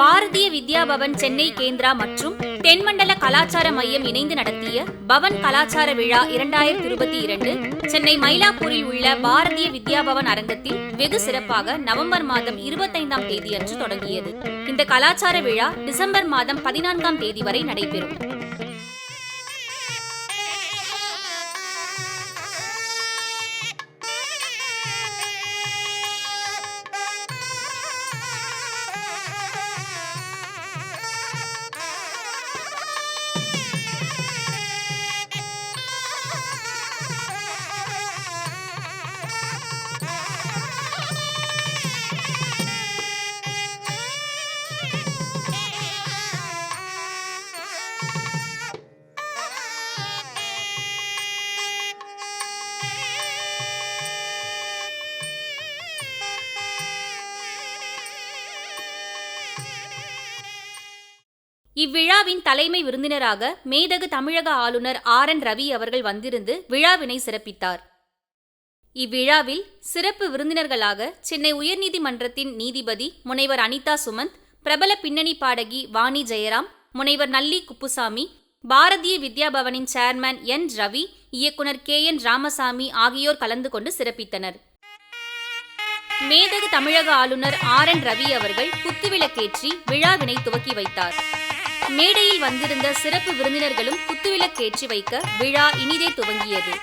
பாரதிய வித்யா பவன் சென்னை கேந்திரா மற்றும் தென்மண்டல கலாச்சார மையம் இணைந்து நடத்திய பவன் கலாச்சார விழா 2022 சென்னை மயிலாப்பூரில் உள்ள பாரதிய வித்யா பவன் அரங்கத்தில் வெகு சிறப்பாக நவம்பர் மாதம் 25ஆம் தேதி அன்று தொடங்கியது. இந்த கலாச்சார விழா டிசம்பர் மாதம் 14ஆம் தேதி வரை நடைபெறும். இவ்விழாவின் தலைமை விருந்தினராக மேதகு தமிழக ஆளுநர் ஆர்.என். ரவி அவர்கள் வந்திருந்து விழாவினை சிறப்பித்தார். இவ்விழாவில் சிறப்பு விருந்தினர்களாக சென்னை உயர்நீதிமன்றத்தின் நீதிபதி முனைவர் அனிதா சுமந்த், பிரபல பின்னணி பாடகி வாணி ஜெயராம், முனைவர் நல்லி குப்புசாமி, பாரதிய வித்யா பவனின் சேர்மன் என். ரவி, இயக்குனர் கே.என். ராமசாமி ஆகியோர் கலந்து கொண்டு சிறப்பித்தனர். மேதகு தமிழக ஆளுநர் ஆர்.என். ரவி அவர்கள் குத்துவிளக்கேற்றி விழாவினை துவக்கி வைத்தார். மேடையில் வந்திருந்த சிறப்பு விருந்தினர்களும் குத்துவிளக்கேற்றி வைக்க விழா இனிதே துவங்கியது.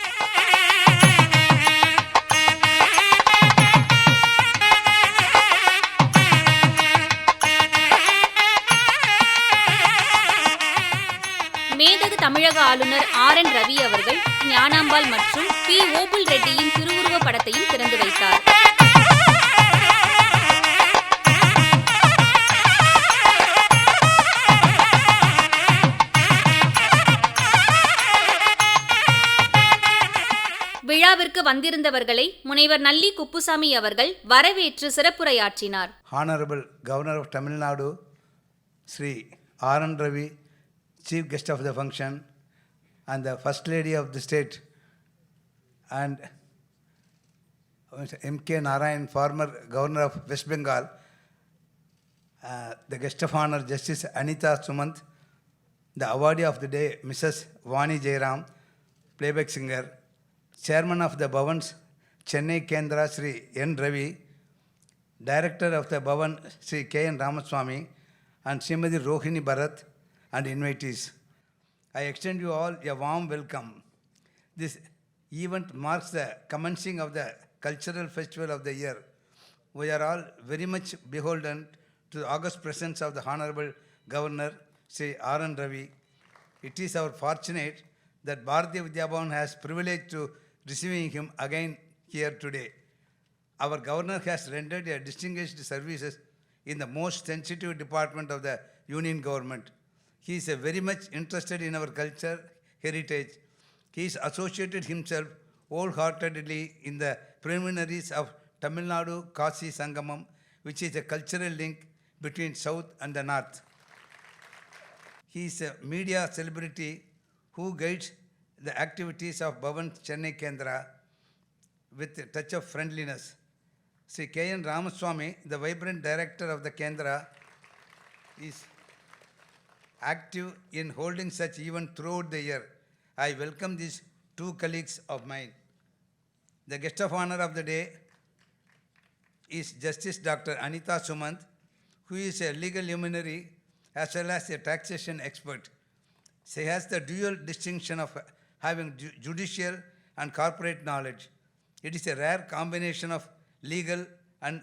மேதகு தமிழக ஆளுநர் ஆர்.என். ரவி அவர்கள் ஞானாம்பாள் மற்றும் பி. ஓபுல் ரெட்டியின் திருவுருவ படத்தையும் திறந்து வைத்தார். விழாவிற்கு வந்திருந்தவர்களை முனைவர் நல்லி குப்புசாமி அவர்கள் வரவேற்று சிறப்புரையாற்றினார். Honorable Governor of Tamil Nadu, Sri R.N. Ravi, Chief Guest of the function, and the First Lady of the state, and M.K. Narayan, former Governor of West Bengal, the Guest of Honor Justice Anita Sumant, the awardee of the day Mrs. Vani Jairam, playback singer, Chairman of the Bhavan's Chennai Kendra Sri N. Ravi, Director of the Bhavan Sri K.N. Ramaswamy, and Srimati Rohini Bharat, and invitees. I extend you all a warm welcome. This event marks the commencing of the cultural festival of the year. We are all very much beholden to the august presence of the Honorable Governor Sri R.N. Ravi. It is our fortunate that Bharatiya Vidya Bhavan has privilege to receiving him again here today. Our governor has rendered a distinguished services in the most sensitive department of the union government. He is very much interested in our culture, heritage. He has associated himself wholeheartedly in the preliminaries of Tamil Nadu Kasi Sangamam, which is a cultural link between South and the North. He is a media celebrity who guides the activities of Bhavan Chennai Kendra with a touch of friendliness. Sri K.N. Ramaswamy, the vibrant director of the Kendra, is active in holding such events throughout the year. I welcome these two colleagues of mine. The guest of honor of the day is Justice Dr. Anita Sumant, who is a legal luminary as well as a taxation expert. She has the dual distinction of having judicial and corporate knowledge. It is a rare combination of legal and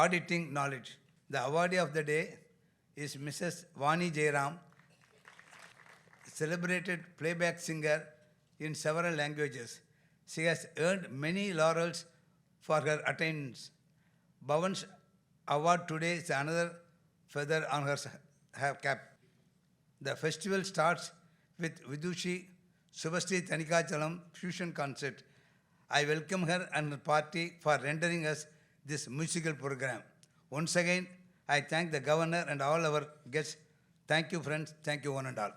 auditing knowledge. The awardee of the day is Mrs. Vani Jairam, celebrated playback singer in several languages. She has earned many laurels for her attainments. Bhavan's award today is another feather on her cap. The festival starts with Vidushi Subhasri Thanikachalam fusion concert. I welcome her and her party for rendering us this musical program. Once again, I thank the governor and all our guests. Thank you, friends. Thank you, one and all.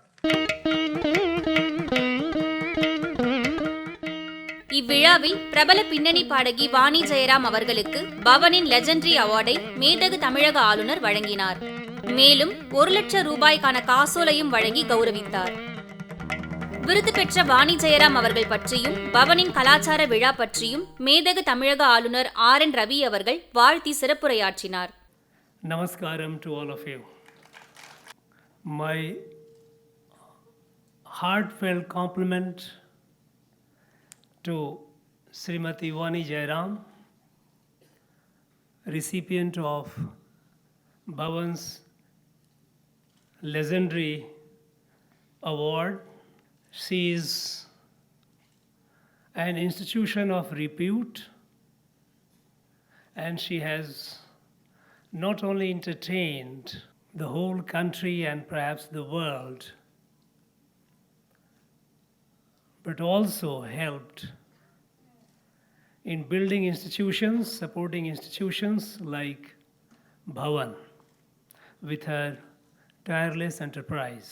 இவ்விழாவில் பிரபல பின்னணி பாடகி வாணி ஜெயராம் அவர்களுக்கு பவனின் legendary அவார்டை மேதகு தமிழக ஆளுநர் வழங்கினார். மேலும் 1,00,000 ரூபாய்க்கான காசோலையும் வழங்கி கௌரவித்தார். விருது பெற்ற வாணி ஜெயராம் அவர்கள் பற்றியும் பவனின் கலாச்சார விழா பற்றியும் மேதகு தமிழக ஆளுநர் RN ரவி அவர்கள் வாழ்த்தி சிறப்புரையாற்றினார். Namaskaram to all of you. My heartfelt compliment to Srimati Vani Jairam, recipient of Bhavan's legendary award. She is an institution of repute, and she has not only entertained the whole country and perhaps the world, but also helped in building institutions, supporting institutions like Bhavan with her tireless enterprise.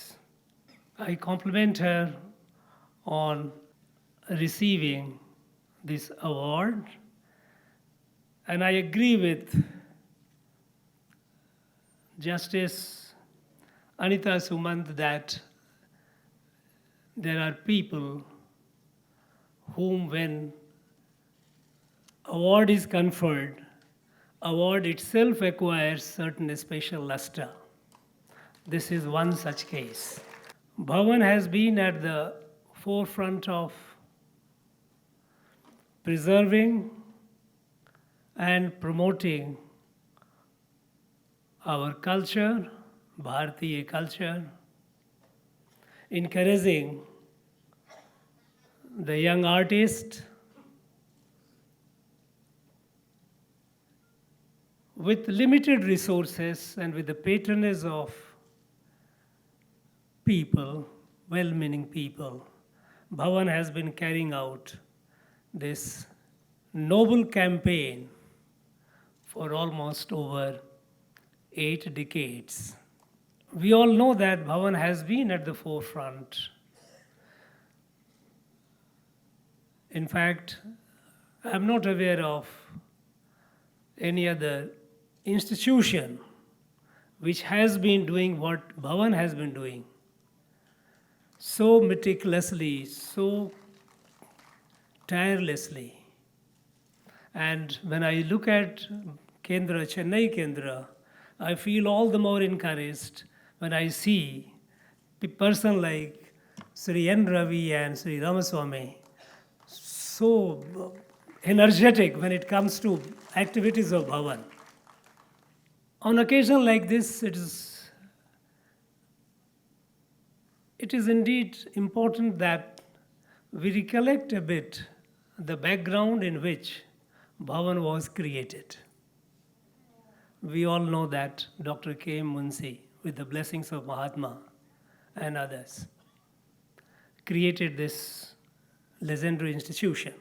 I compliment her on receiving this award, and I agree with Justice Anita Sumant that there are people whom, when award is conferred, award itself acquires certain special luster. This is one such case. Bhavan has been at the forefront of preserving and promoting our culture, Bharatiya culture, encouraging the young artist with limited resources and with the patronage of people, well-meaning people. Bhavan has been carrying out this noble campaign for almost over 8 decades. We all know that Bhavan has been at the forefront. In fact, I'm not aware of any other institution which has been doing what Bhavan has been doing so meticulously, so tirelessly. And when I look at Kendra, Chennai Kendra, I feel all the more encouraged when I see a person like Sri N. Ravi and Sri Ramaswamy so energetic when it comes to activities of Bhavan. On occasion like this, it is indeed important that we recollect a bit the background in which Bhavan was created. We all know that Dr. K. M. Munshi, with the blessings of Mahatma and others, created this legendary institution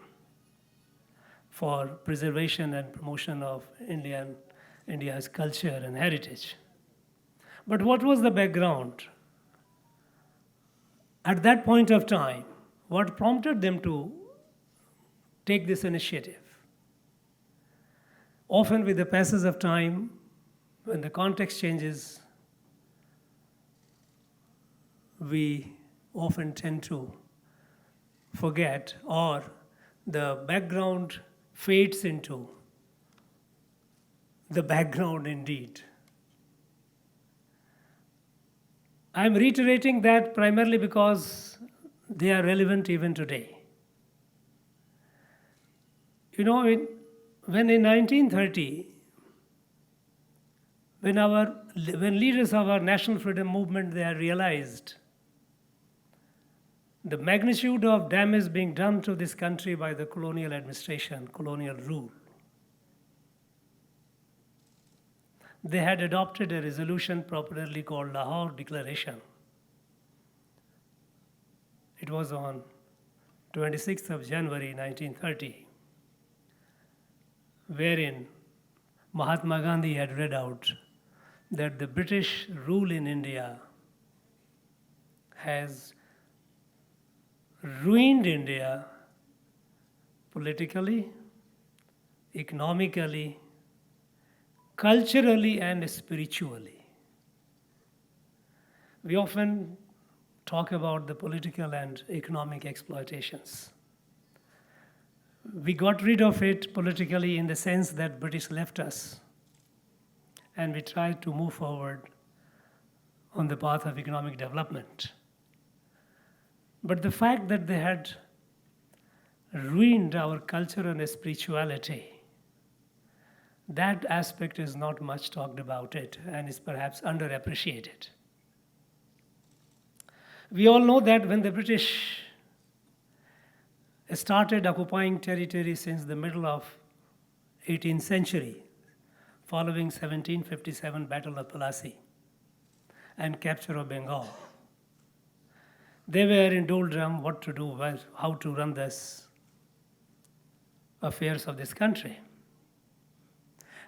for preservation and promotion of India's culture and heritage. But what was the background? At that point of time, what prompted them to take this initiative? Often with the passage of time, when the context changes, we often tend to forget, or the background fades into the background indeed. I'm reiterating that primarily because they are relevant even today. You know, when in 1930, when leaders of our national freedom movement, they had realized the magnitude of damage being done to this country by the colonial administration, colonial rule, they had adopted a resolution popularly called Lahore Declaration. It was on 26th of January 1930, wherein Mahatma Gandhi had read out that the British rule in India has ruined India politically, economically, culturally, and spiritually. We often talk about the political and economic exploitations. We got rid of it politically in the sense that British left us, and we tried to move forward on the path of economic development. But the fact that they had ruined our culture and spirituality, that aspect is not much talked about it and is perhaps underappreciated. We all know that when the British started occupying territory since the middle of 18th century, following 1757 Battle of Plassey and capture of Bengal, they were in doldrum what to do, how to run this affairs of this country.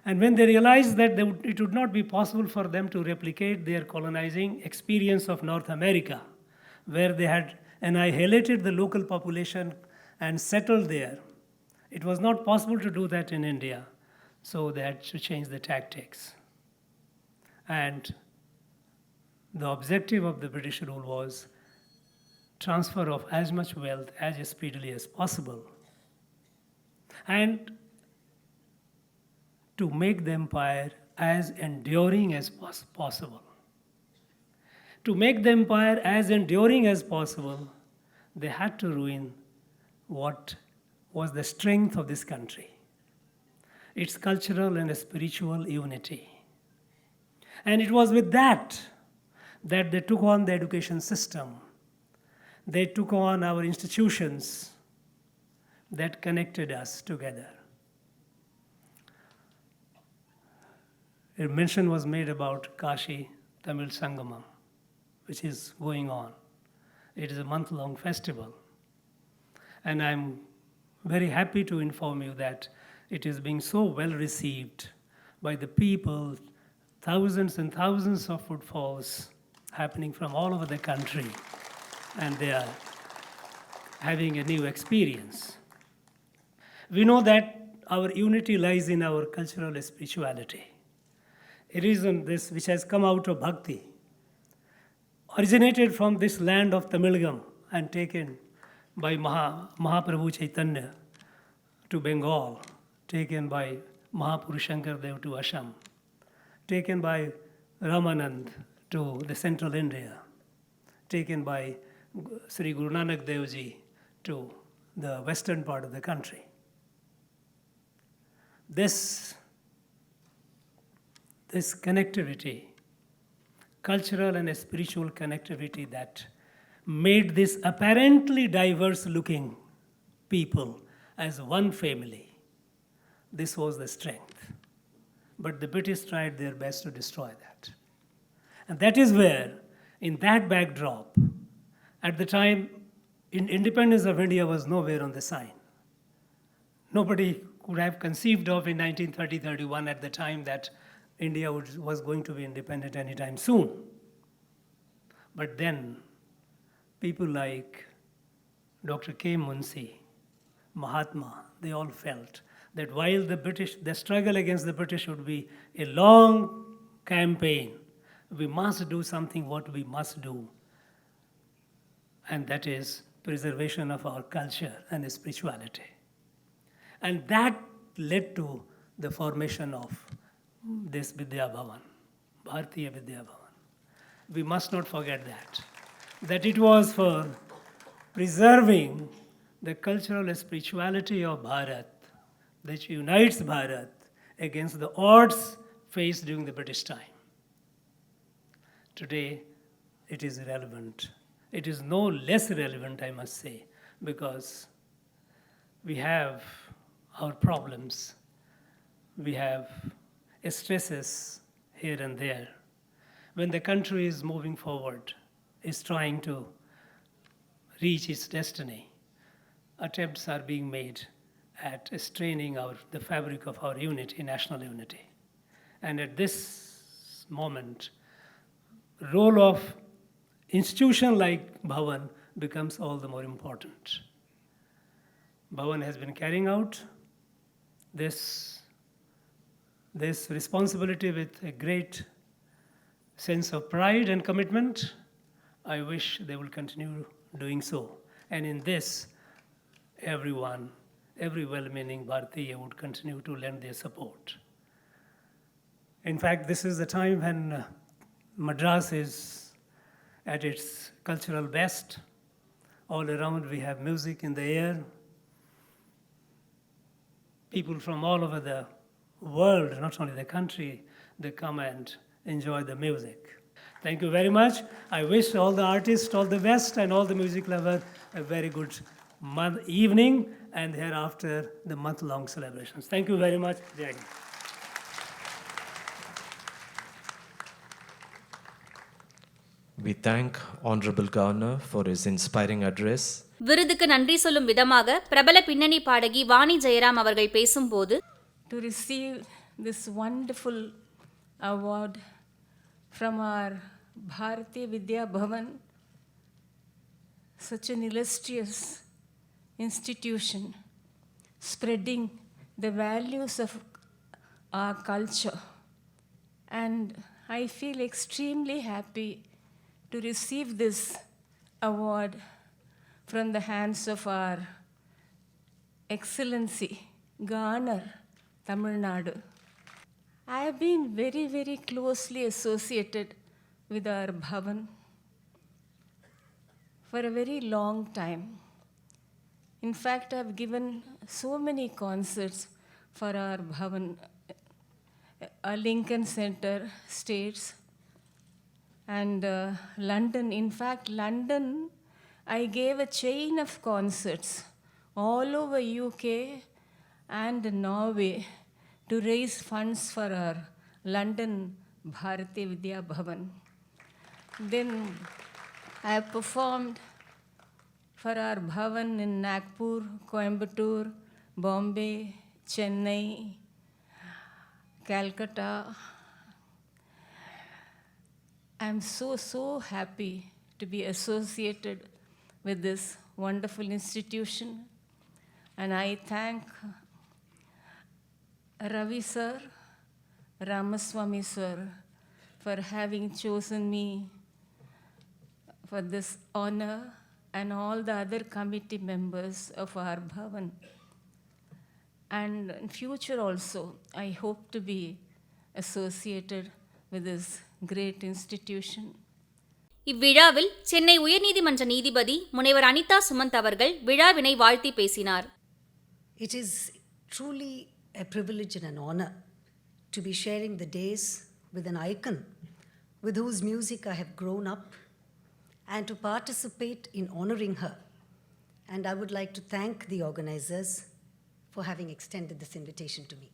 And when they realized that it would not be possible for them to replicate their colonizing experience of North America, where they had annihilated the local population and settled there, it was not possible to do that in India. So they had to change the tactics. And the objective of the British rule was transfer of as much wealth as speedily as possible, and to make the empire as enduring as possible. To make the empire as enduring as possible, they had to ruin what was the strength of this country, its cultural and spiritual unity. And it was with that they took on the education system. They took on our institutions that connected us together. A mention was made about Kashi Tamil Sangamam, which is going on. It is a month-long festival. And I'm very happy to inform you that it is being so well received by the people, thousands and thousands of footfalls happening from all over the country, and they are having a new experience. We know that our unity lies in our cultural spirituality. A reason this, which has come out of bhakti, originated from this land of Tamilgam and taken by Mahaprabhu Chaitanya to Bengal, taken by Mahapurush Shankar Dev to Assam, taken by Ramanand to the central India, taken by Sri Guru Nanak Dev Ji to the western part of the country. This connectivity, cultural and spiritual connectivity that made this apparently diverse looking people as one family, this was the strength. But the British tried their best to destroy that. And that is where, in that backdrop, at the time, independence of India was nowhere on the sign. Nobody could have conceived of in 1930-31 at the time that India was going to be independent anytime soon. But then, people like Dr. K. Munshi, Mahatma, they all felt that while the struggle against the British would be a long campaign, we must do something what we must do, and that is preservation of our culture and spirituality. And that led to the formation of this Vidya Bhavan, Bharatiya Vidya Bhavan. We must not forget that it was for preserving the cultural spirituality of Bharat that unites Bharat against the odds faced during the British time. Today, it is relevant. It is no less relevant, I must say, because we have our problems. We have stresses here and there. When the country is moving forward, is trying to reach its destiny, attempts are being made at straining the fabric of our unity, national unity. And at this moment, role of institution like Bhavan becomes all the more important. Bhavan has been carrying out this responsibility with a great sense of pride and commitment, I wish they will continue doing so. And in this, everyone, every well-meaning Bharatiya would continue to lend their support. In fact, this is the time when Madras is at its cultural best. All around we have music in the air. People from all over the world, not only the country, they come and enjoy the music. Thank you very much. I wish all the artists all the best and all the music lovers a very good evening and thereafter the month-long celebrations. Thank you very much. Jai Hind. We thank Honorable Governor for his inspiring address. விருதுக்கு நன்றி சொல்லும் விதமாக பிரபல பின்னணி பாடகி வாணி ஜெயராம் அவர்கள் பேசும்போது, to receive this wonderful award from our Bharatiya Vidya Bhavan, such an illustrious institution spreading the values of our culture. And I feel extremely happy to receive this award from the hands of our Excellency, Governor, Tamil Nadu. I have been very, very closely associated with our Bhavan for a very long time. In fact, I have given so many concerts for our Bhavan, Lincoln Center, States, and London. In fact, London, I gave a chain of concerts all over UK and Norway to raise funds for our London Bharatiya Vidya Bhavan. Then I have performed for our Bhavan in Nagpur, Coimbatore, Bombay, Chennai, Calcutta. I'm so happy to be associated with this wonderful institution. And I thank Ravi sir, Ramaswamy sir, for having chosen me for this honor, and all the other committee members of our Bhavan. And in future also, I hope to be associated with this great institution. இவ்விழாவில் சென்னை உயர்நீதிமன்ற நீதிபதி முனைவர் அனிதா சுமந்த் அவர்கள் விழாவினை வாழ்த்தி பேசினார். It is truly a privilege and an honor to be sharing the days with an icon with whose music I have grown up and to participate in honoring her. And I would like to thank the organizers for having extended this invitation to me.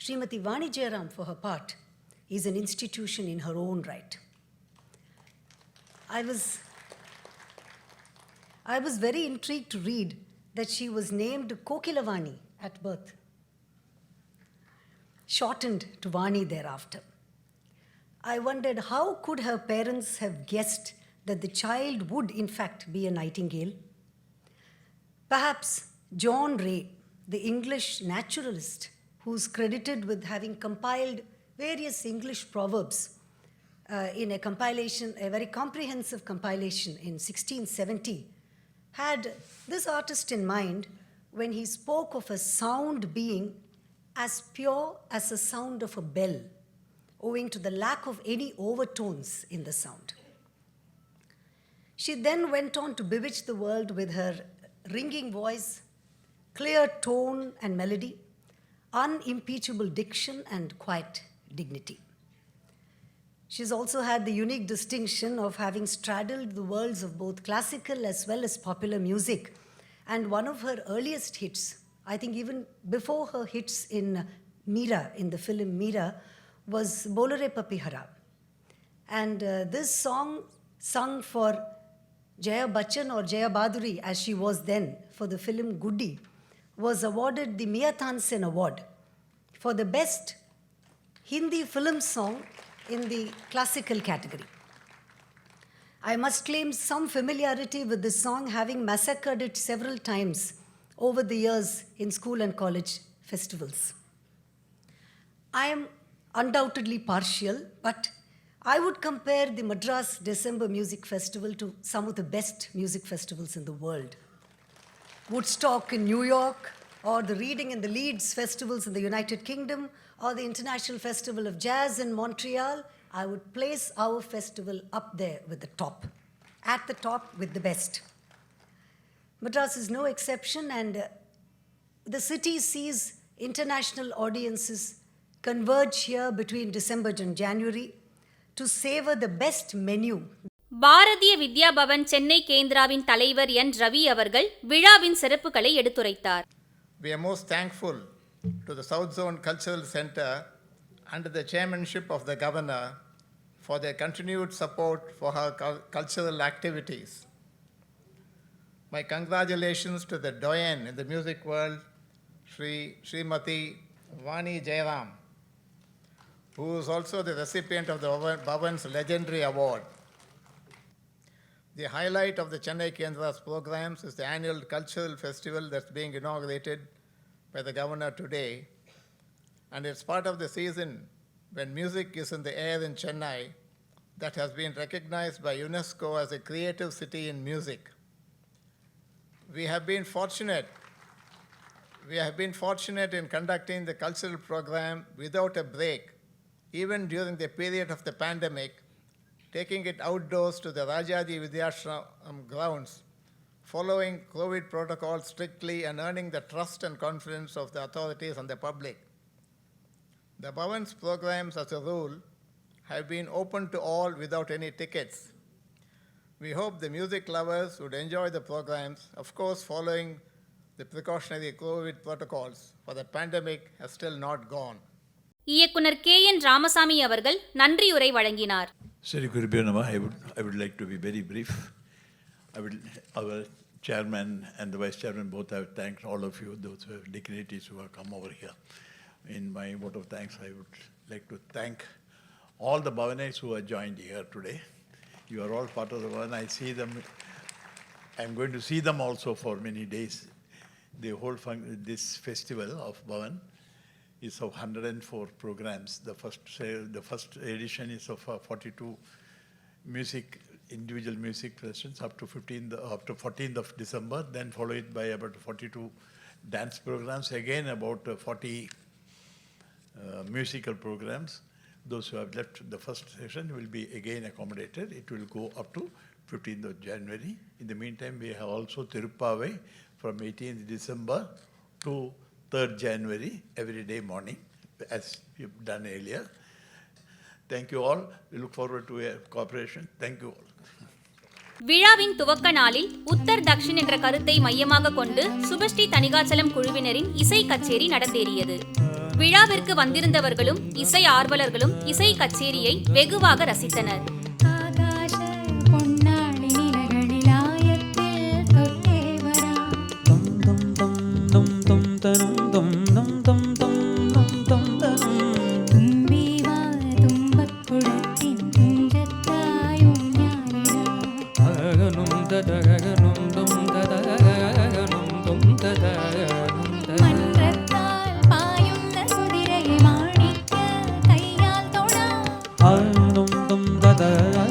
Srimati Vani Jairam, for her part, is an institution in her own right. I was very intrigued to read that she was named Kokilavani at birth, shortened to Vani thereafter. I wondered how could her parents have guessed that the child would in fact be a nightingale? Perhaps John Ray, the English naturalist who's credited with having compiled various English proverbs in a compilation, a very comprehensive compilation in 1670, had this artist in mind when he spoke of a sound being as pure as the sound of a bell, owing to the lack of any overtones in the sound. She then went on to bewitch the world with her ringing voice, clear tone and melody, unimpeachable diction and quiet dignity. She's also had the unique distinction of having straddled the worlds of both classical as well as popular music. And one of her earliest hits, I think even before her hits in Meera, in the film Meera, was Bolore Papihara. And this song, sung for Jaya Bachchan or Jaya Baduri as she was then for the film Guddi, was awarded the Mia Tansen Award for the best Hindi film song in the classical category. I must claim some familiarity with this song, having massacred it several times over the years in school and college festivals. I am undoubtedly partial, but I would compare the Madras December Music Festival to some of the best music festivals in the world. Woodstock in New York, or the Reading and the Leeds festivals in the United Kingdom, or the International Festival of Jazz in Montreal, I would place our festival up there with the top, at the top with the best. Madras is no exception, and the city sees international audiences converge here between December and January to savor the best menu. Bharatiya Vidya Bhavan Chennai கேந்திராவின் தலைவர் என் ரவி அவர்கள் விழாவின் சிறப்புகளை எடுத்துரைத்தார். We are most thankful to the South Zone Cultural Center under the chairmanship of the Governor for their continued support for her cultural activities. My congratulations to the doyen in the music world, Srimati Vani Jairam, who is also the recipient of the Bhavan's Legendary Award. The highlight of the Chennai Kendra's programs is the annual cultural festival that's being inaugurated by the Governor today. And it's part of the season when music is in the air in Chennai that has been recognized by UNESCO as a creative city in music. We have been fortunate in conducting the cultural program without a break, even during the period of the pandemic, taking it outdoors to the Rajaji Vidyashram grounds, following COVID protocols strictly and earning the trust and confidence of the authorities and the public. The Bhavan's programs, as a rule, have been open to all without any tickets. We hope the music lovers would enjoy the programs, of course following the precautionary COVID protocols, for the pandemic has still not gone. இயக்குனர் KN Ramasamy அவர்கள் நன்றியுரை வழங்கினார். Sri Gurubhyo Namah, I would like to be very brief. Our chairman and the vice chairman both have thanked all of you, those who have dignitaries who have come over here. In my vote of thanks, I would like to thank all the Bhavanites who are joined here today. You are all part of the Bhavan. I see them. I'm going to see them also for many days. The whole this festival of Bhavan is of 104 programs. The first edition is of 42 individual music sessions up to 14th of December, then followed by about 42 dance programs, again about 40 musical programs. Those who have left the first session will be again accommodated. It will go up to 15th of January. In the meantime, we have also Tirupavai from 18th December to 3rd January, every day morning, as we've done earlier. Thank you all. We look forward to your cooperation. Thank you all. விழாவின் துவக்க நாளில் உத்தர் தக்ஷின் என்ற கருத்தை மையமாக கொண்டு சுபஸ்ரீ தணிகாச்சலம் குழுவினரின் இசை கச்சேரி நடந்தேறியது. விழாவிற்கு வந்திருந்தவர்களும் இசை ஆர்வலர்களும் இசை கச்சேரியை வெகுவாக ரசித்தனர். da